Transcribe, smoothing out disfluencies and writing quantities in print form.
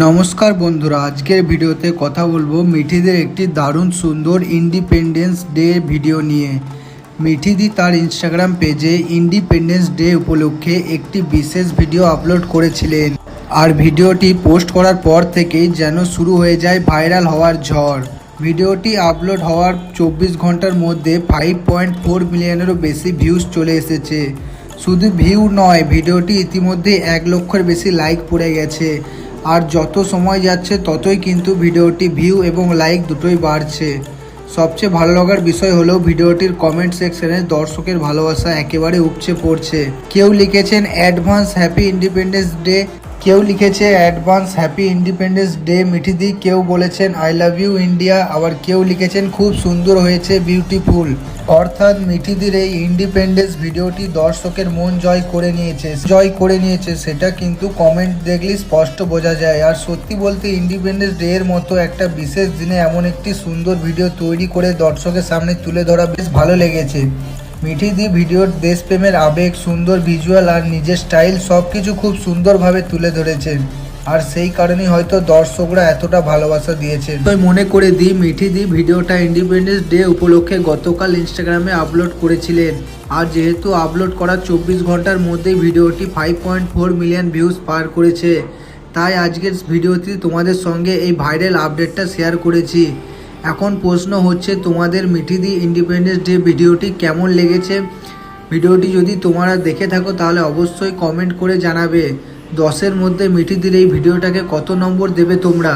নমস্কার বন্ধুরা, আজকের ভিডিওতে কথা বলবো মিঠিদের একটি দারুণ সুন্দর ইন্ডিপেন্ডেন্স ডে ভিডিও নিয়ে। মিঠিদি তার ইনস্টাগ্রাম পেজে ইন্ডিপেন্ডেন্স ডে উপলক্ষে একটি বিশেষ ভিডিও আপলোড করেছিলেন, আর ভিডিওটি পোস্ট করার পর থেকেই যেন শুরু হয়ে যায় ভাইরাল হওয়ার ঝড়। ভিডিওটি আপলোড হওয়ার 24 ঘন্টার মধ্যে 5.4 মিলিয়নেরও বেশি ভিউজ চলে এসেছে। শুধু ভিউ নয়, ভিডিওটি ইতিমধ্যে 1 লক্ষের বেশি লাইক পড়ে গেছে। আর যত সময় যাচ্ছে ততই কিন্তু ভিডিওটি ভিউ এবং লাইক দুটোই বাড়ছে। সবচেয়ে ভালো লাগার বিষয় হলো ভিডিওটির কমেন্ট সেকশনে দর্শকের ভালোবাসা একেবারে উপচে পড়ছে। কেউ লিখেছেন অ্যাডভান্স হ্যাপি ইন্ডিপেন্ডেন্স ডে, কেউ লিখেছে অ্যাডভান্স হ্যাপি ইন্ডিপেন্ডেন্স ডে মিঠিদি, কেউ বলেছেন আই লাভ ইউ ইন্ডিয়া, আবার কেউ লিখেছেন খুব সুন্দর হয়েছে, বিউটিফুল। অর্থাৎ মিঠিদির এই ইন্ডিপেন্ডেন্স ভিডিওটি দর্শকের মন জয় করে নিয়েছে সেটা কিন্তু কমেন্ট দেখলে স্পষ্ট বোঝা যায়। আর সত্যি বলতে ইন্ডিপেন্ডেন্স ডে এর মতো একটা বিশেষ দিনে এমন একটি সুন্দর ভিডিও তৈরি করে দর্শকের সামনে তুলে ধরা বেশ ভালো লেগেছে। মিঠিদি ভিডিওর দেশপ্রেমের আবেগ, সুন্দর ভিজুয়াল আর নিজের স্টাইল সব কিছু খুব সুন্দরভাবে তুলে ধরেছেন, আর সেই কারণেই হয়তো দর্শকরা এতটা ভালোবাসা দিয়েছেন। তাই মনে করে দিই, মিঠিদি ভিডিওটা ইন্ডিপেন্ডেন্স ডে উপলক্ষে গতকাল ইনস্টাগ্রামে আপলোড করেছিলেন, আর যেহেতু আপলোড করার 24 ঘন্টার মধ্যেই ভিডিওটি 5.4 মিলিয়ন ভিউজ পার করেছে, তাই আজকের ভিডিওতে তোমাদের সঙ্গে এই ভাইরাল আপডেটটা শেয়ার করেছি। এখন প্রশ্ন হচ্ছে তোমাদের মিঠিদি ইন্ডিপেন্ডেন্স ডে ভিডিওটি কেমন লেগেছে। ভিডিওটি যদি তোমরা দেখে থাকো তাহলে অবশ্যই কমেন্ট করে জানাবে 10-এর মধ্যে মিঠিদির এই ভিডিওটাকে কত নম্বর দেবে তোমরা।